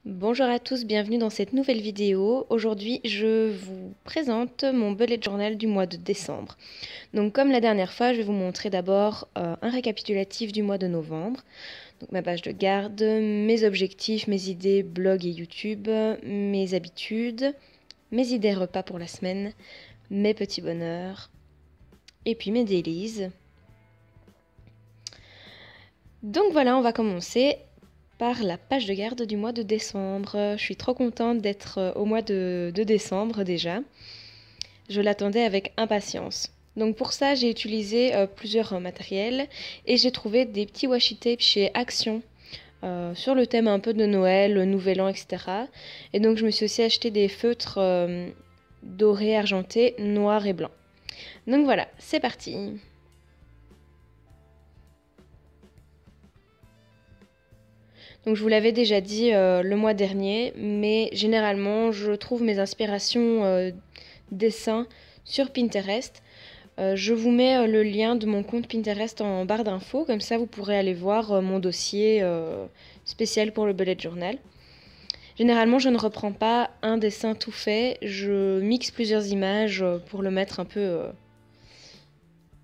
Bonjour à tous, bienvenue dans cette nouvelle vidéo. Aujourd'hui, je vous présente mon bullet journal du mois de décembre. Donc comme la dernière fois, je vais vous montrer d'abord un récapitulatif du mois de novembre. Donc ma page de garde, mes objectifs, mes idées blog et YouTube, mes habitudes, mes idées repas pour la semaine, mes petits bonheurs et puis mes dailies. Donc voilà, on va commencer par la page de garde du mois de décembre. Je suis trop contente d'être au mois de décembre déjà. Je l'attendais avec impatience. Donc pour ça, j'ai utilisé plusieurs matériels et j'ai trouvé des petits washi tape chez Action sur le thème un peu de Noël, le Nouvel An, etc. Et donc je me suis aussi acheté des feutres dorés, argentés, noirs et blancs. Donc voilà, c'est parti. Donc je vous l'avais déjà dit le mois dernier, mais généralement je trouve mes inspirations dessins sur Pinterest. Je vous mets le lien de mon compte Pinterest en barre d'infos, comme ça vous pourrez aller voir mon dossier spécial pour le bullet journal. Généralement je ne reprends pas un dessin tout fait, je mixe plusieurs images pour le mettre un peu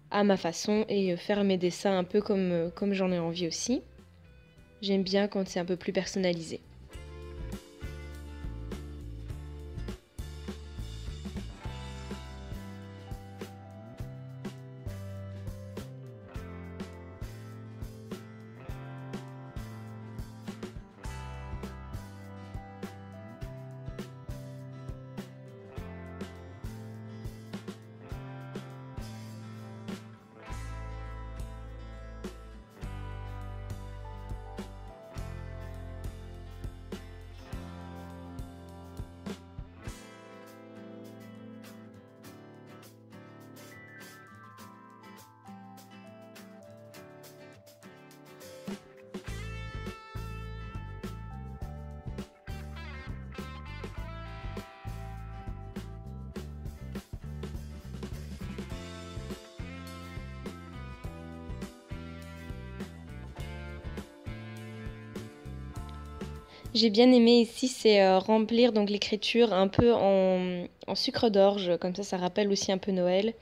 à ma façon et faire mes dessins un peu comme j'en ai envie aussi. J'aime bien quand c'est un peu plus personnalisé. J'ai bien aimé ici, c'est remplir donc l'écriture un peu en sucre d'orge, comme ça rappelle aussi un peu Noël.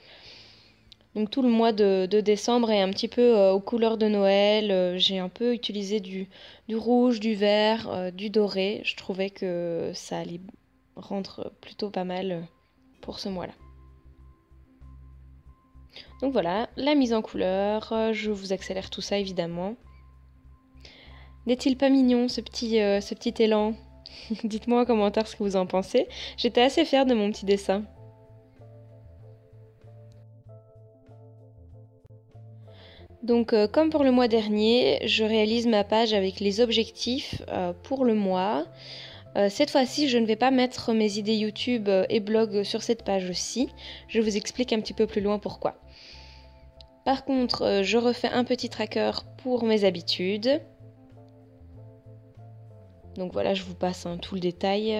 Donc tout le mois de décembre est un petit peu aux couleurs de Noël. J'ai un peu utilisé du rouge, du vert, du doré. Je trouvais que ça allait rendre plutôt pas mal pour ce mois-là. Donc voilà, la mise en couleur, je vous accélère tout ça évidemment. N'est-il pas mignon ce petit élan? Dites-moi en commentaire ce que vous en pensez. J'étais assez fière de mon petit dessin. Donc comme pour le mois dernier, je réalise ma page avec les objectifs pour le mois. Cette fois-ci, je ne vais pas mettre mes idées YouTube et blog sur cette page-ci. Je vous explique un petit peu plus loin pourquoi. Par contre, je refais un petit tracker pour mes habitudes. Donc voilà, je vous passe tout le détail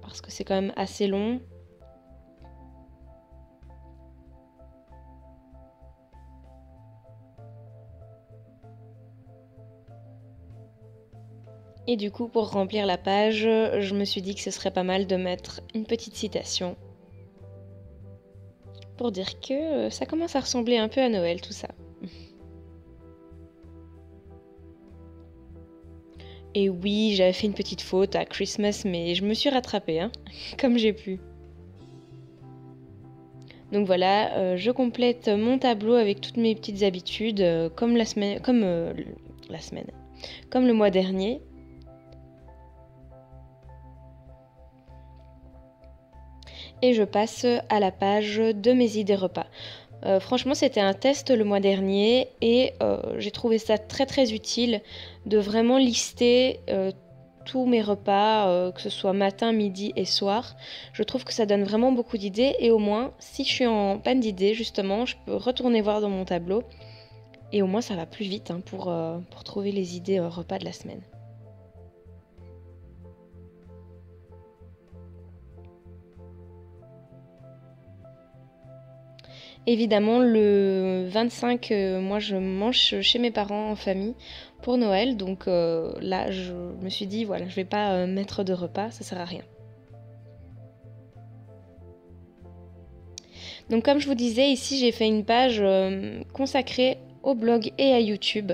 parce que c'est quand même assez long. Et du coup, pour remplir la page, je me suis dit que ce serait pas mal de mettre une petite citation pour dire que ça commence à ressembler un peu à Noël tout ça. Et oui, j'avais fait une petite faute à Christmas, mais je me suis rattrapée, hein, comme j'ai pu. Donc voilà, je complète mon tableau avec toutes mes petites habitudes, comme la semaine, comme le mois dernier. Et je passe à la page de mes idées repas. Franchement, c'était un test le mois dernier et j'ai trouvé ça très utile de vraiment lister tous mes repas, que ce soit matin, midi et soir. Je trouve que ça donne vraiment beaucoup d'idées et au moins, si je suis en panne d'idées, justement, je peux retourner voir dans mon tableau et au moins ça va plus vite hein, pour trouver les idées repas de la semaine. Évidemment, le 25, moi je mange chez mes parents en famille pour Noël. Donc là, je me suis dit, voilà, je vais pas mettre de repas, ça sert à rien. Donc comme je vous disais, ici j'ai fait une page consacrée au blog et à YouTube.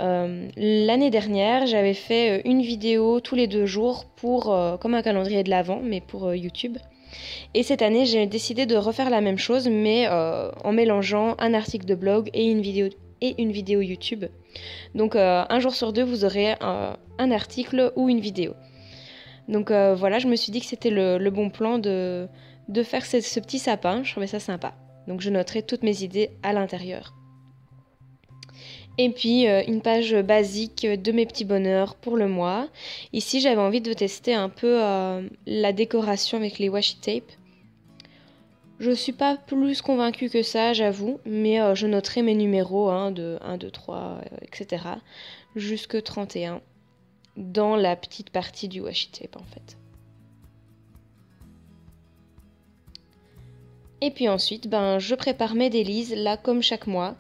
L'année dernière, j'avais fait une vidéo tous les 2 jours pour, comme un calendrier de l'Avent, mais pour YouTube. Et cette année, j'ai décidé de refaire la même chose, mais en mélangeant un article de blog et une vidéo YouTube. Donc un jour sur deux, vous aurez un article ou une vidéo. Donc voilà, je me suis dit que c'était le bon plan de faire ce petit sapin. Je trouvais ça sympa. Donc je noterai toutes mes idées à l'intérieur. Et puis une page basique de mes petits bonheurs pour le mois. Ici, j'avais envie de tester un peu la décoration avec les washi tape. Je suis pas plus convaincue que ça, j'avoue, mais je noterai mes numéros de 1, 2, 3, etc. jusque 31 dans la petite partie du washi tape en fait. Et puis ensuite, je prépare mes délices, là comme chaque mois,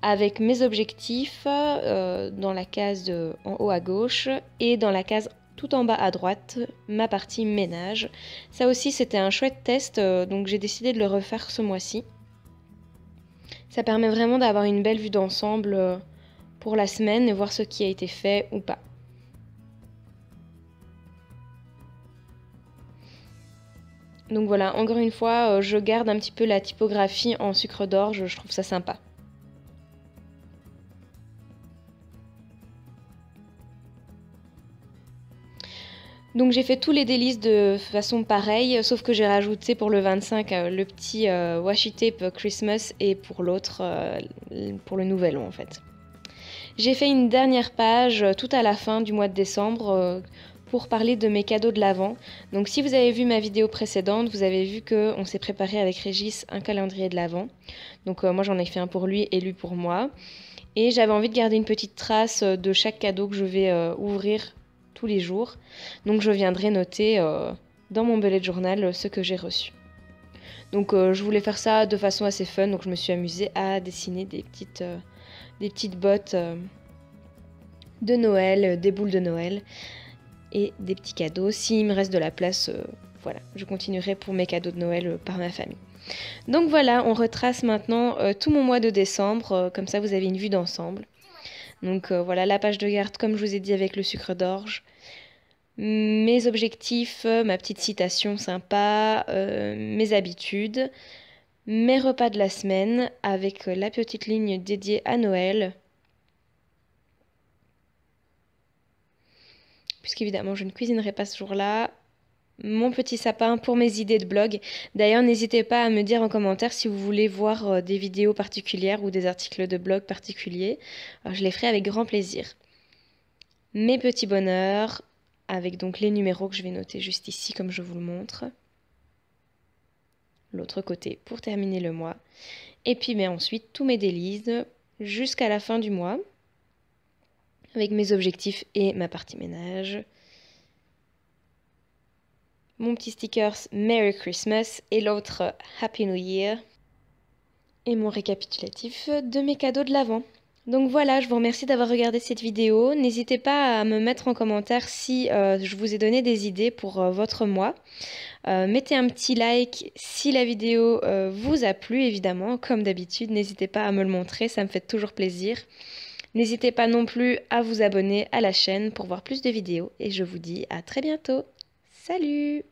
avec mes objectifs dans la case en haut à gauche et dans la case tout en bas à droite, ma partie ménage. Ça aussi, c'était un chouette test, donc j'ai décidé de le refaire ce mois-ci. Ça permet vraiment d'avoir une belle vue d'ensemble pour la semaine et voir ce qui a été fait ou pas. Donc voilà, encore une fois, je garde un petit peu la typographie en sucre d'orge, je trouve ça sympa. Donc j'ai fait tous les délices de façon pareille, sauf que j'ai rajouté pour le 25 le petit washi tape Christmas et pour l'autre, pour le nouvel an en fait. J'ai fait une dernière page tout à la fin du mois de décembre pour parler de mes cadeaux de l'Avent. Donc si vous avez vu ma vidéo précédente, vous avez vu qu'on s'est préparé avec Régis un calendrier de l'Avent. Donc moi j'en ai fait un pour lui et lui pour moi. Et j'avais envie de garder une petite trace de chaque cadeau que je vais ouvrir tous les jours. Donc je viendrai noter dans mon bullet journal ce que j'ai reçu. Donc je voulais faire ça de façon assez fun, donc je me suis amusée à dessiner des petites bottes de Noël, des boules de Noël et des petits cadeaux. S'il me reste de la place, voilà, je continuerai pour mes cadeaux de Noël par ma famille. Donc voilà, on retrace maintenant tout mon mois de décembre, comme ça vous avez une vue d'ensemble. Donc voilà la page de garde comme je vous ai dit avec le sucre d'orge. Mes objectifs, ma petite citation sympa, mes habitudes, mes repas de la semaine avec la petite ligne dédiée à Noël. Puisqu'évidemment je ne cuisinerai pas ce jour-là. Mon petit sapin pour mes idées de blog. D'ailleurs, n'hésitez pas à me dire en commentaire si vous voulez voir des vidéos particulières ou des articles de blog particuliers. Alors, je les ferai avec grand plaisir. Mes petits bonheurs, avec donc les numéros que je vais noter juste ici comme je vous le montre. L'autre côté pour terminer le mois. Et puis mais ensuite tous mes délices jusqu'à la fin du mois. Avec mes objectifs et ma partie ménage. Mon petit sticker Merry Christmas et l'autre Happy New Year. Et mon récapitulatif de mes cadeaux de l'Avent. Donc voilà, je vous remercie d'avoir regardé cette vidéo. N'hésitez pas à me mettre en commentaire si je vous ai donné des idées pour votre mois. Mettez un petit like si la vidéo vous a plu, évidemment. Comme d'habitude, n'hésitez pas à me le montrer, ça me fait toujours plaisir. N'hésitez pas non plus à vous abonner à la chaîne pour voir plus de vidéos. Et je vous dis à très bientôt. Salut!